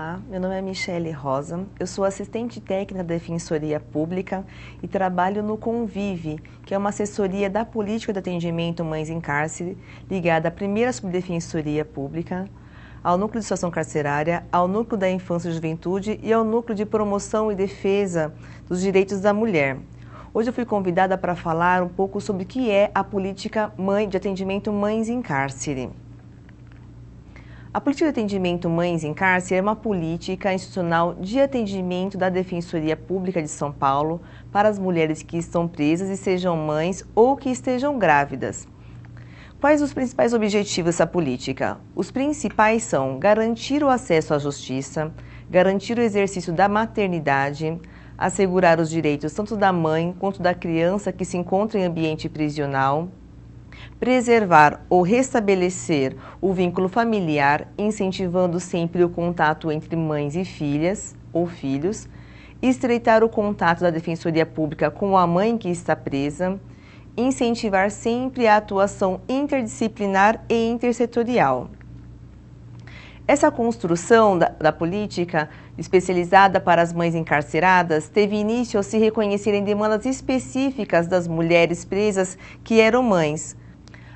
Olá, meu nome é Michele Rosa, eu sou assistente técnica da Defensoria Pública e trabalho no Convive, que é uma assessoria da Política de Atendimento Mães em Cárcere, ligada à primeira Subdefensoria Pública, ao Núcleo de Situação Carcerária, ao Núcleo da Infância e Juventude e ao Núcleo de Promoção e Defesa dos Direitos da Mulher. Hoje eu fui convidada para falar um pouco sobre o que é a política de atendimento Mães em Cárcere. A política de atendimento Mães em Cárcere é uma política institucional de atendimento da Defensoria Pública de São Paulo para as mulheres que estão presas e sejam mães ou que estejam grávidas. Quais os principais objetivos dessa política? Os principais são garantir o acesso à justiça, garantir o exercício da maternidade, assegurar os direitos tanto da mãe quanto da criança que se encontra em ambiente prisional, preservar ou restabelecer o vínculo familiar, incentivando sempre o contato entre mães e filhas ou filhos, estreitar o contato da Defensoria Pública com a mãe que está presa, incentivar sempre a atuação interdisciplinar e intersetorial. Essa construção da política especializada para as mães encarceradas teve início ao se reconhecerem demandas específicas das mulheres presas que eram mães.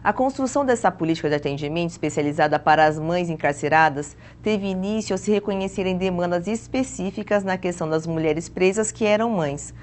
A construção dessa política de atendimento especializada para as mães encarceradas teve início ao se reconhecerem demandas específicas na questão das mulheres presas que eram mães,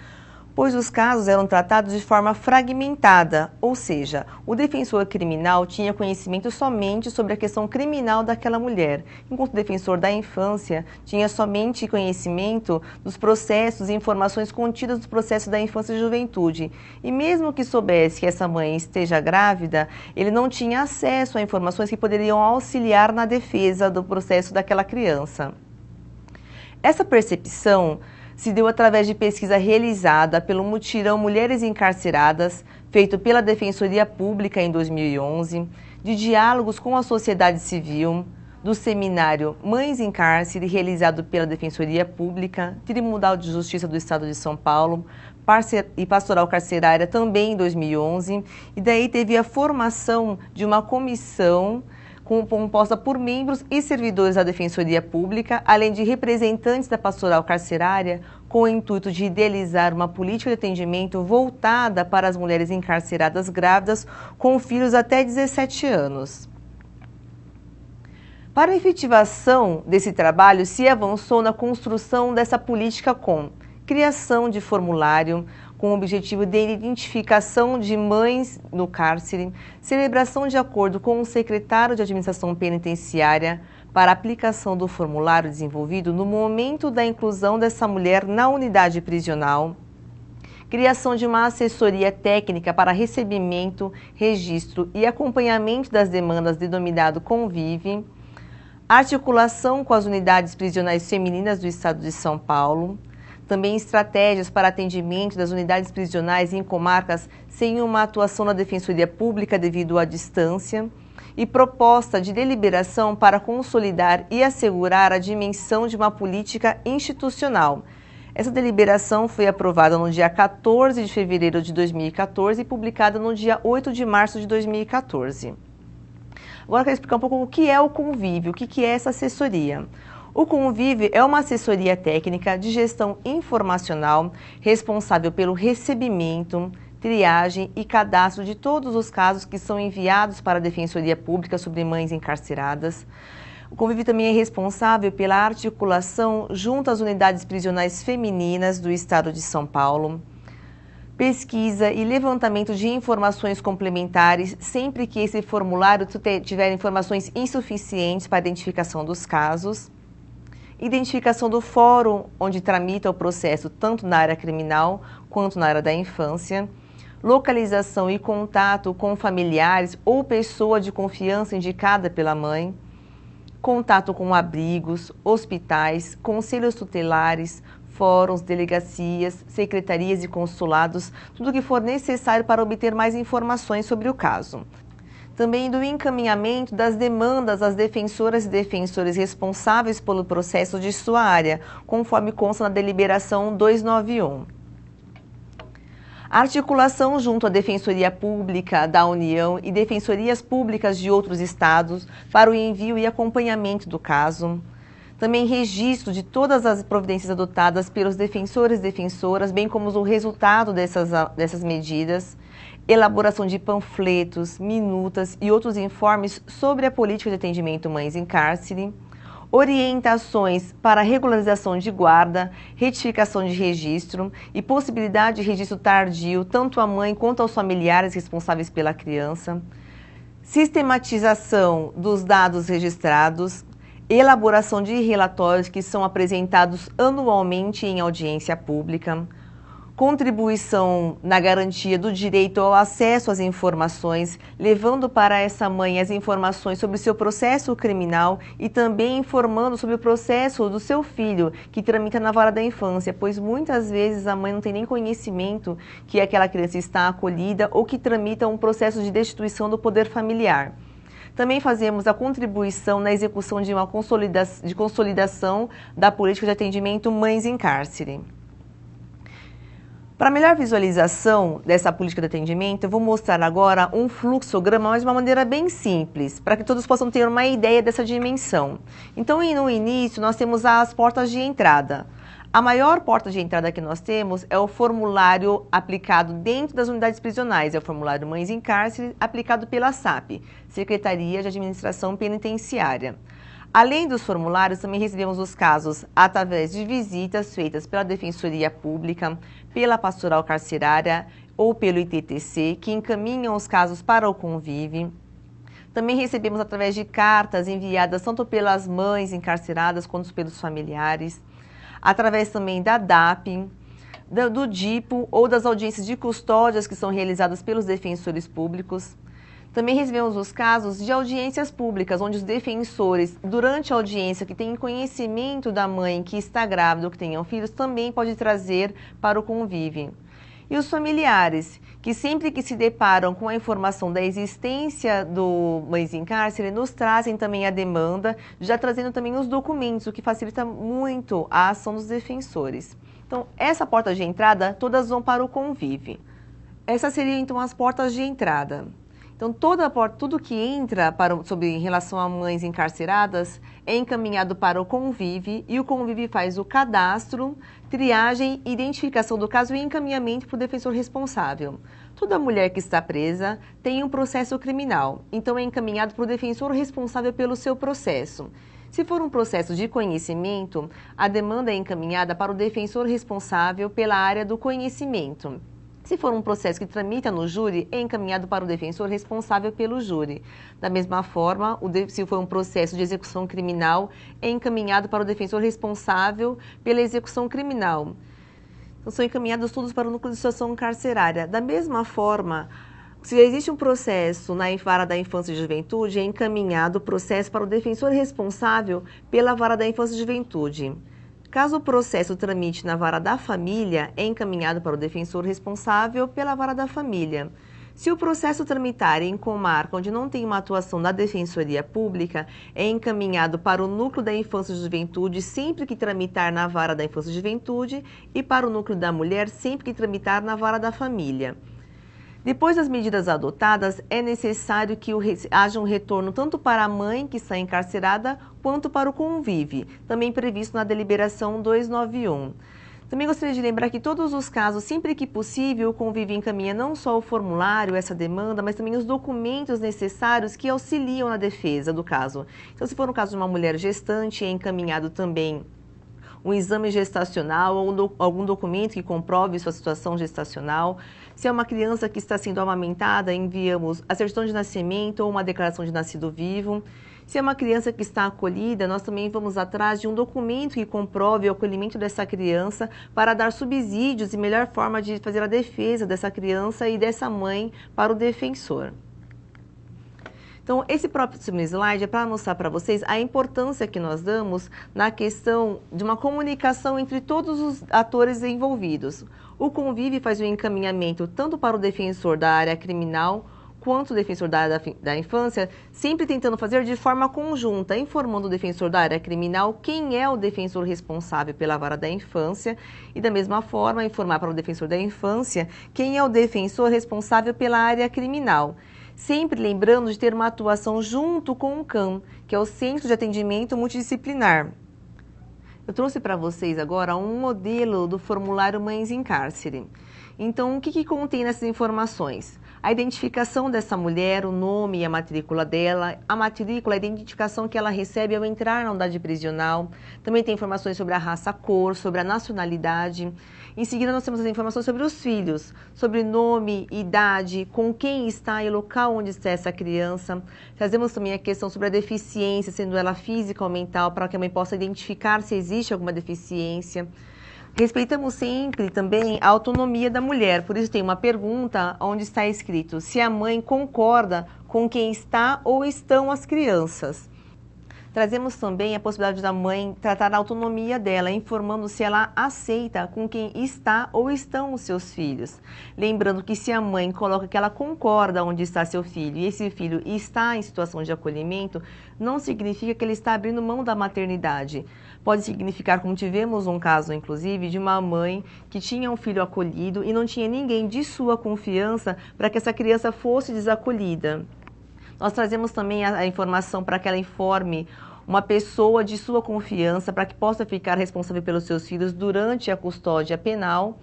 pois os casos eram tratados de forma fragmentada, ou seja, o defensor criminal tinha conhecimento somente sobre a questão criminal daquela mulher, enquanto o defensor da infância tinha somente conhecimento dos processos e informações contidas no processo da infância e juventude. E mesmo que soubesse que essa mãe esteja grávida, ele não tinha acesso a informações que poderiam auxiliar na defesa do processo daquela criança. Essa percepção se deu através de pesquisa realizada pelo mutirão Mulheres Encarceradas, feito pela Defensoria Pública em 2011, de diálogos com a sociedade civil, do seminário Mães em Cárcere, realizado pela Defensoria Pública, Tribunal de Justiça do Estado de São Paulo e Pastoral Carcerária também em 2011, e daí teve a formação de uma comissão composta por membros e servidores da Defensoria Pública, além de representantes da Pastoral Carcerária, com o intuito de idealizar uma política de atendimento voltada para as mulheres encarceradas grávidas com filhos até 17 anos. Para a efetivação desse trabalho, se avançou na construção dessa política com criação de formulário, com o objetivo de identificação de mães no cárcere, celebração de acordo com o secretário de Administração Penitenciária para a aplicação do formulário desenvolvido no momento da inclusão dessa mulher na unidade prisional, criação de uma assessoria técnica para recebimento, registro e acompanhamento das demandas denominado Convive, articulação com as unidades prisionais femininas do Estado de São Paulo, também estratégias para atendimento das unidades prisionais em comarcas sem uma atuação na Defensoria Pública devido à distância e proposta de deliberação para consolidar e assegurar a dimensão de uma política institucional. Essa deliberação foi aprovada no dia 14 de fevereiro de 2014 e publicada no dia 8 de março de 2014. Agora eu quero explicar um pouco o que é o Convive, o que é essa assessoria. O Convive é uma assessoria técnica de gestão informacional responsável pelo recebimento, triagem e cadastro de todos os casos que são enviados para a Defensoria Pública sobre mães encarceradas. O Convive também é responsável pela articulação junto às unidades prisionais femininas do Estado de São Paulo, pesquisa e levantamento de informações complementares sempre que esse formulário tiver informações insuficientes para a identificação dos casos, identificação do fórum onde tramita o processo tanto na área criminal quanto na área da infância, localização e contato com familiares ou pessoa de confiança indicada pela mãe, contato com abrigos, hospitais, conselhos tutelares, fóruns, delegacias, secretarias e consulados, tudo o que for necessário para obter mais informações sobre o caso. Também do encaminhamento das demandas às defensoras e defensores responsáveis pelo processo de sua área, conforme consta na deliberação 291. A articulação junto à Defensoria Pública da União e defensorias públicas de outros estados para o envio e acompanhamento do caso. Também registro de todas as providências adotadas pelos defensores e defensoras, bem como o resultado dessas medidas, elaboração de panfletos, minutas e outros informes sobre a política de atendimento mães em cárcere, orientações para regularização de guarda, retificação de registro e possibilidade de registro tardio, tanto à mãe quanto aos familiares responsáveis pela criança, sistematização dos dados registrados, elaboração de relatórios que são apresentados anualmente em audiência pública, contribuição na garantia do direito ao acesso às informações, levando para essa mãe as informações sobre o seu processo criminal e também informando sobre o processo do seu filho, que tramita na vara da infância, pois muitas vezes a mãe não tem nem conhecimento que aquela criança está acolhida ou que tramita um processo de destituição do poder familiar. Também fazemos a contribuição na execução de uma consolidação da política de atendimento mães em cárcere. Para melhor visualização dessa política de atendimento, eu vou mostrar agora um fluxograma, mas de uma maneira bem simples, para que todos possam ter uma ideia dessa dimensão. Então, no início, nós temos as portas de entrada. A maior porta de entrada que nós temos é o formulário aplicado dentro das unidades prisionais, é o formulário Mães em Cárcere, aplicado pela SAP, Secretaria de Administração Penitenciária. Além dos formulários, também recebemos os casos através de visitas feitas pela Defensoria Pública, pela Pastoral Carcerária ou pelo ITTC, que encaminham os casos para o Convive. Também recebemos através de cartas enviadas tanto pelas mães encarceradas quanto pelos familiares, através também da DAP, do DIPO ou das audiências de custódias que são realizadas pelos defensores públicos. Também recebemos os casos de audiências públicas, onde os defensores, durante a audiência, que têm conhecimento da mãe que está grávida ou que tenham filhos, também pode trazer para o Convive. E os familiares, que sempre que se deparam com a informação da existência do Mães em Cárcere, nos trazem também a demanda, já trazendo também os documentos, o que facilita muito a ação dos defensores. Então, essa porta de entrada, todas vão para o Convive. Essas seriam, então, as portas de entrada. Então, tudo que entra em relação a mães encarceradas é encaminhado para o Convive e o Convive faz o cadastro, triagem, identificação do caso e encaminhamento para o defensor responsável. Toda mulher que está presa tem um processo criminal, então é encaminhado para o defensor responsável pelo seu processo. Se for um processo de conhecimento, a demanda é encaminhada para o defensor responsável pela área do conhecimento. Se for um processo que tramita no júri, é encaminhado para o defensor responsável pelo júri. Da mesma forma, se for um processo de execução criminal, é encaminhado para o defensor responsável pela execução criminal. Então, são encaminhados todos para o núcleo de situação carcerária. Da mesma forma, se existe um processo na vara da infância e juventude, é encaminhado o processo para o defensor responsável pela vara da infância e juventude. Caso o processo tramite na vara da família, é encaminhado para o defensor responsável pela vara da família. Se o processo tramitar em comarca onde não tem uma atuação da Defensoria Pública, é encaminhado para o Núcleo da Infância e Juventude sempre que tramitar na vara da Infância e Juventude e para o Núcleo da Mulher sempre que tramitar na vara da família. Depois das medidas adotadas, é necessário que haja um retorno tanto para a mãe que está encarcerada, quanto para o Convive, também previsto na deliberação 291. Também gostaria de lembrar que todos os casos, sempre que possível, o Convive encaminha não só o formulário, essa demanda, mas também os documentos necessários que auxiliam na defesa do caso. Então, se for um caso de uma mulher gestante, é encaminhado também um exame gestacional ou algum documento que comprove sua situação gestacional. Se é uma criança que está sendo amamentada, enviamos a certidão de nascimento ou uma declaração de nascido vivo. Se é uma criança que está acolhida, nós também vamos atrás de um documento que comprove o acolhimento dessa criança para dar subsídios e melhor forma de fazer a defesa dessa criança e dessa mãe para o defensor. Então, esse próximo slide é para mostrar para vocês a importância que nós damos na questão de uma comunicação entre todos os atores envolvidos. O Convive faz o encaminhamento tanto para o defensor da área criminal quanto o defensor da área da infância, sempre tentando fazer de forma conjunta, informando o defensor da área criminal quem é o defensor responsável pela vara da infância e, da mesma forma, informar para o defensor da infância quem é o defensor responsável pela área criminal. Sempre lembrando de ter uma atuação junto com o CAM, que é o Centro de Atendimento Multidisciplinar. Eu trouxe para vocês agora um modelo do formulário Mães em Cárcere. Então, o que contém nessas informações? A identificação dessa mulher, o nome e a matrícula dela, a matrícula, a identificação que ela recebe ao entrar na unidade prisional. Também tem informações sobre a raça, a cor, sobre a nacionalidade. Em seguida, nós temos as informações sobre os filhos, sobre nome, idade, com quem está e o local onde está essa criança. Trazemos também a questão sobre a deficiência, sendo ela física ou mental, para que a mãe possa identificar se existe alguma deficiência. Respeitamos sempre também a autonomia da mulher, por isso tem uma pergunta onde está escrito se a mãe concorda com quem está ou estão as crianças. Trazemos também a possibilidade da mãe tratar a autonomia dela, informando se ela aceita com quem está ou estão os seus filhos. Lembrando que se a mãe coloca que ela concorda onde está seu filho e esse filho está em situação de acolhimento, não significa que ele está abrindo mão da maternidade. Pode significar, como tivemos um caso, inclusive, de uma mãe que tinha um filho acolhido e não tinha ninguém de sua confiança para que essa criança fosse desacolhida. Nós trazemos também a informação para que ela informe uma pessoa de sua confiança para que possa ficar responsável pelos seus filhos durante a custódia penal.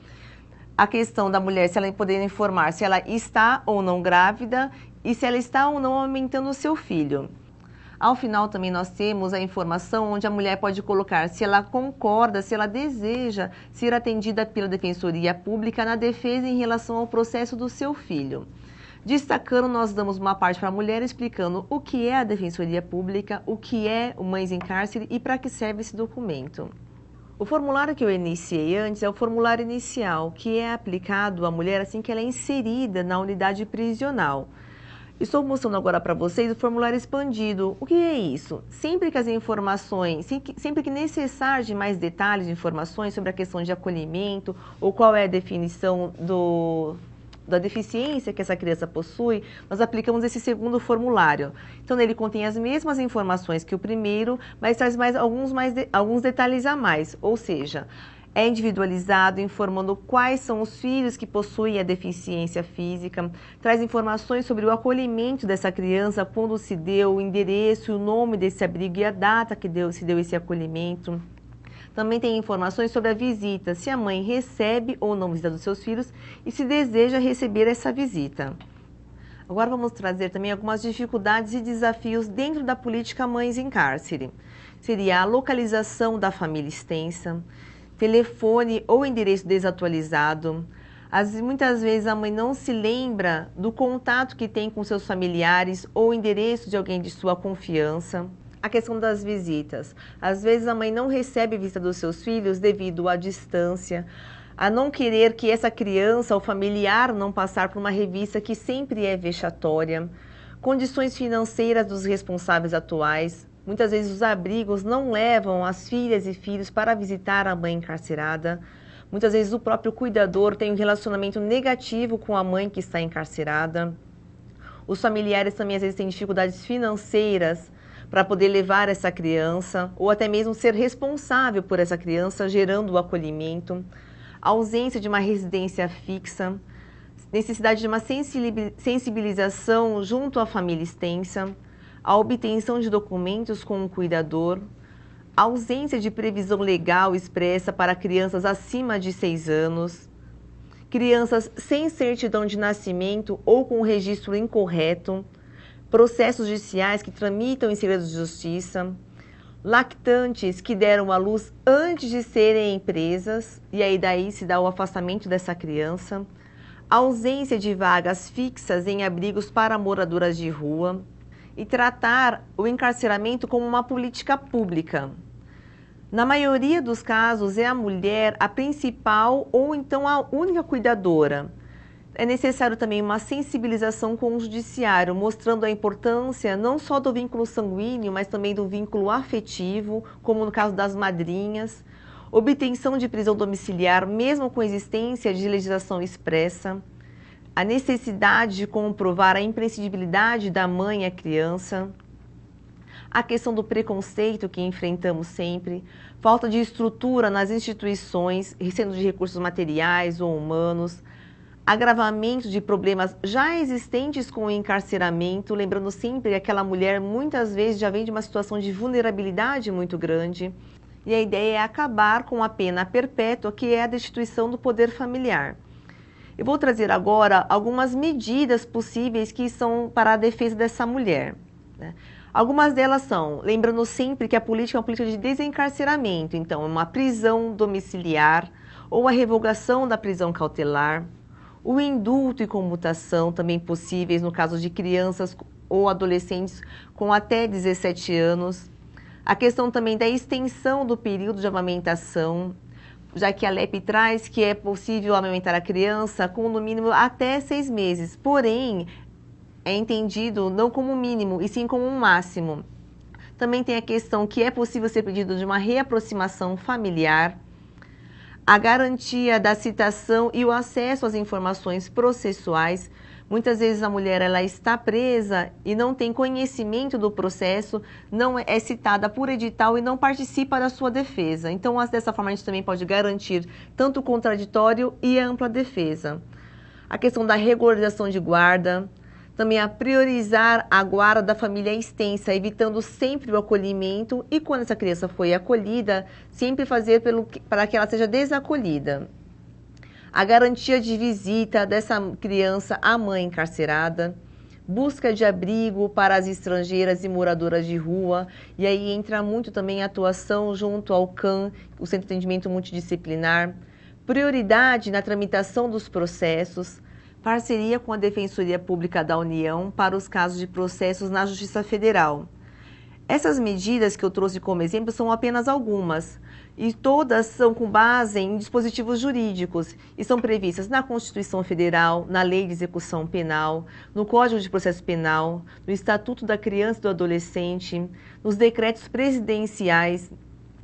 A questão da mulher, se ela poder informar se ela está ou não grávida e se ela está ou não amamentando o seu filho. Ao final também nós temos a informação onde a mulher pode colocar se ela concorda, se ela deseja ser atendida pela Defensoria Pública na defesa em relação ao processo do seu filho. Destacando, nós damos uma parte para a mulher explicando o que é a Defensoria Pública, o que é o Mães em Cárcere e para que serve esse documento. O formulário que eu iniciei antes é o formulário inicial, que é aplicado à mulher assim que ela é inserida na unidade prisional. Estou mostrando agora para vocês o formulário expandido. O que é isso? Sempre que as informações, sempre que necessário de mais detalhes de informações sobre a questão de acolhimento ou qual é a definição da deficiência que essa criança possui, nós aplicamos esse segundo formulário. Então, ele contém as mesmas informações que o primeiro, mas traz alguns detalhes a mais, ou seja, é individualizado, informando quais são os filhos que possuem a deficiência física, traz informações sobre o acolhimento dessa criança, quando se deu, o endereço, o nome desse abrigo e a data que se deu esse acolhimento. Também tem informações sobre a visita, se a mãe recebe ou não visita dos seus filhos e se deseja receber essa visita. Agora vamos trazer também algumas dificuldades e desafios dentro da política Mães em Cárcere. Seria a localização da família extensa, telefone ou endereço desatualizado. Muitas vezes a mãe não se lembra do contato que tem com seus familiares ou endereço de alguém de sua confiança. A questão das visitas. Às vezes a mãe não recebe visita dos seus filhos devido à distância, a não querer que essa criança ou familiar não passar por uma revista que sempre é vexatória. Condições financeiras dos responsáveis atuais. Muitas vezes os abrigos não levam as filhas e filhos para visitar a mãe encarcerada. Muitas vezes o próprio cuidador tem um relacionamento negativo com a mãe que está encarcerada. Os familiares também às vezes têm dificuldades financeiras para poder levar essa criança ou até mesmo ser responsável por essa criança, gerando o acolhimento. A ausência de uma residência fixa, necessidade de uma sensibilização junto à família extensa, a obtenção de documentos com o cuidador, a ausência de previsão legal expressa para crianças acima de 6 anos, crianças sem certidão de nascimento ou com registro incorreto, processos judiciais que tramitam em segredo de justiça, lactantes que deram à luz antes de serem presas, e aí daí se dá o afastamento dessa criança, ausência de vagas fixas em abrigos para moradoras de rua, e tratar o encarceramento como uma política pública. Na maioria dos casos, é a mulher a principal ou então a única cuidadora. É necessário também uma sensibilização com o judiciário, mostrando a importância não só do vínculo sanguíneo, mas também do vínculo afetivo, como no caso das madrinhas, obtenção de prisão domiciliar, mesmo com existência de legislação expressa, a necessidade de comprovar a imprescindibilidade da mãe e a criança, a questão do preconceito que enfrentamos sempre, falta de estrutura nas instituições, sendo de recursos materiais ou humanos, agravamento de problemas já existentes com o encarceramento, lembrando sempre que aquela mulher muitas vezes já vem de uma situação de vulnerabilidade muito grande. e a ideia é acabar com a pena perpétua, que é a destituição do poder familiar. Eu vou trazer agora algumas medidas possíveis que são para a defesa dessa mulher, né? Algumas delas são, lembrando sempre que a política é uma política de desencarceramento, então uma prisão domiciliar ou a revogação da prisão cautelar, o indulto e comutação também possíveis no caso de crianças ou adolescentes com até 17 anos, a questão também da extensão do período de amamentação, já que a LEP traz que é possível amamentar a criança com no mínimo até 6 meses, porém é entendido não como mínimo e sim como um máximo. Também tem a questão que é possível ser pedido de uma reaproximação familiar, a garantia da citação e o acesso às informações processuais. Muitas vezes a mulher ela está presa e não tem conhecimento do processo, não é citada por edital e não participa da sua defesa. Então, dessa forma, a gente também pode garantir tanto o contraditório e a ampla defesa. A questão da regularização de guarda, também a priorizar a guarda da família extensa, evitando sempre o acolhimento e quando essa criança foi acolhida, sempre fazer para que ela seja desacolhida. A garantia de visita dessa criança à mãe encarcerada, busca de abrigo para as estrangeiras e moradoras de rua, e aí entra muito também a atuação junto ao CAM, o Centro de Atendimento Multidisciplinar, prioridade na tramitação dos processos, parceria com a Defensoria Pública da União para os casos de processos na Justiça Federal. Essas medidas que eu trouxe como exemplo são apenas algumas, e todas são com base em dispositivos jurídicos e são previstas na Constituição Federal, na Lei de Execução Penal, no Código de Processo Penal, no Estatuto da Criança e do Adolescente, nos decretos presidenciais,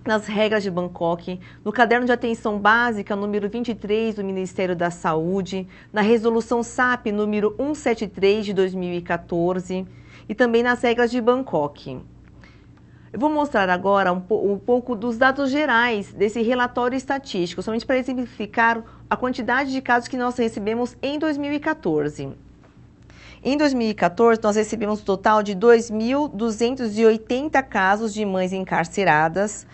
nas regras de Bangkok, no Caderno de Atenção Básica número 23 do Ministério da Saúde, na Resolução SAP número 173 de 2014 e também nas regras de Bangkok. Eu vou mostrar agora um pouco dos dados gerais desse relatório estatístico, somente para exemplificar a quantidade de casos que nós recebemos em 2014. Em 2014, nós recebemos um total de 2.280 casos de mães encarceradas,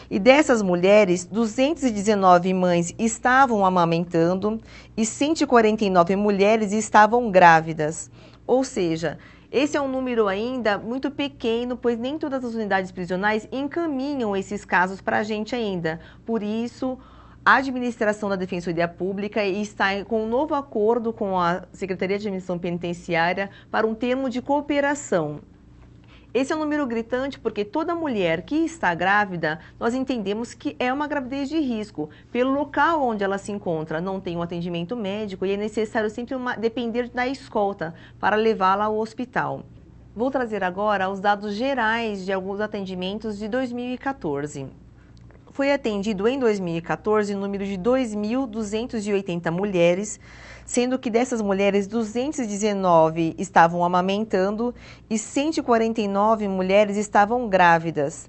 e dessas mulheres, 219 mães estavam amamentando e 149 mulheres estavam grávidas. Ou seja, esse é um número ainda muito pequeno, pois nem todas as unidades prisionais encaminham esses casos para a gente ainda. Por isso, a administração da Defensoria Pública está com um novo acordo com a Secretaria de Administração Penitenciária para um termo de cooperação. Esse é um número gritante porque toda mulher que está grávida, nós entendemos que é uma gravidez de risco. Pelo local onde ela se encontra, não tem um atendimento médico e é necessário sempre depender da escolta para levá-la ao hospital. Vou trazer agora os dados gerais de alguns atendimentos de 2014. Foi atendido em 2014 o número de 2.280 mulheres, sendo que dessas mulheres 219 estavam amamentando e 149 mulheres estavam grávidas.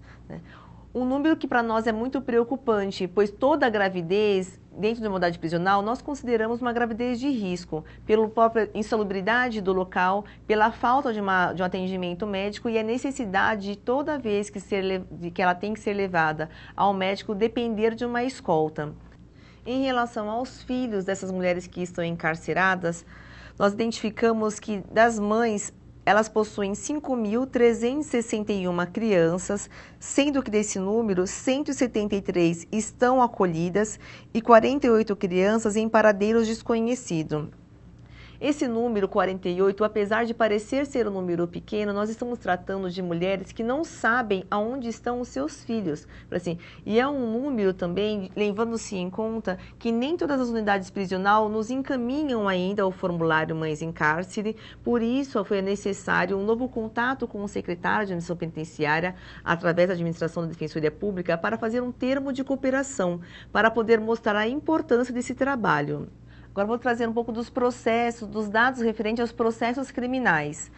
Um número que para nós é muito preocupante, pois toda gravidez dentro da modalidade prisional nós consideramos uma gravidez de risco, pela própria insalubridade do local, pela falta de um atendimento médico e a necessidade de toda vez que ela tem que ser levada ao médico depender de uma escolta. Em relação aos filhos dessas mulheres que estão encarceradas, nós identificamos que das mães, elas possuem 5.361 crianças, sendo que desse número, 173 estão acolhidas e 48 crianças em paradeiros desconhecidos. Esse número 48, apesar de parecer ser um número pequeno, nós estamos tratando de mulheres que não sabem aonde estão os seus filhos. Assim, e é um número também, levando-se em conta que nem todas as unidades prisionais nos encaminham ainda ao formulário Mães em Cárcere, por isso foi necessário um novo contato com o secretário de Administração Penitenciária, através da Administração da Defensoria Pública, para fazer um termo de cooperação, para poder mostrar a importância desse trabalho. Agora vou trazer um pouco dos processos, dos dados referentes aos processos criminais.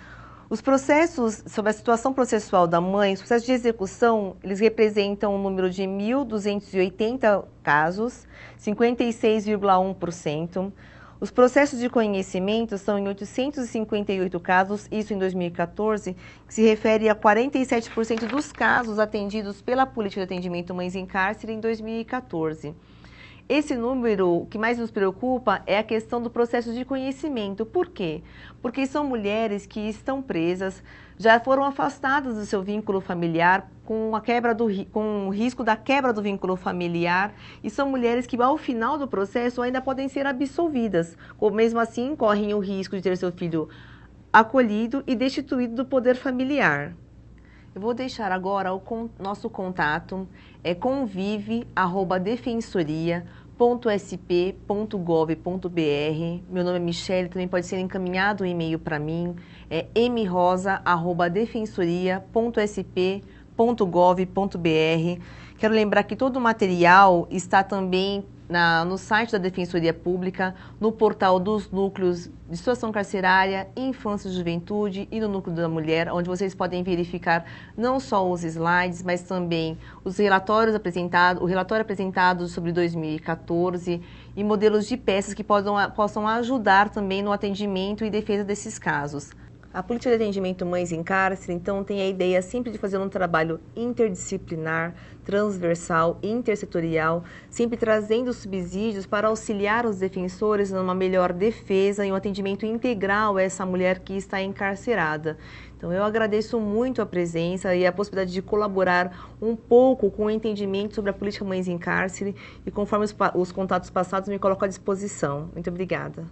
Os processos sobre a situação processual da mãe, os processos de execução, eles representam um número de 1.280 casos, 56,1%. Os processos de conhecimento são em 858 casos, isso em 2014, que se refere a 47% dos casos atendidos pela Política de Atendimento Mães em Cárcere em 2014. Esse número, o que mais nos preocupa é a questão do processo de conhecimento. Por quê? Porque são mulheres que estão presas, já foram afastadas do seu vínculo familiar com o risco da quebra do vínculo familiar e são mulheres que ao final do processo ainda podem ser absolvidas, ou mesmo assim correm o risco de ter seu filho acolhido e destituído do poder familiar. Eu vou deixar agora nosso contato, é convive@defensoria.sp.gov.br. Meu nome é Michele, também pode ser encaminhado um e-mail para mim, é mrosa@defensoria.sp.gov.br. Quero lembrar que todo o material está também no site da Defensoria Pública, no portal dos núcleos de situação carcerária, infância e juventude e no núcleo da mulher, onde vocês podem verificar não só os slides, mas também os relatórios apresentados, o relatório apresentado sobre 2014 e modelos de peças que possam ajudar também no atendimento e defesa desses casos. A política de atendimento mães em cárcere, então, tem a ideia sempre de fazer um trabalho interdisciplinar, transversal, intersetorial, sempre trazendo subsídios para auxiliar os defensores numa melhor defesa e um atendimento integral a essa mulher que está encarcerada. Então, eu agradeço muito a presença e a possibilidade de colaborar um pouco com o entendimento sobre a política mães em cárcere e conforme os contatos passados me coloco à disposição. Muito obrigada.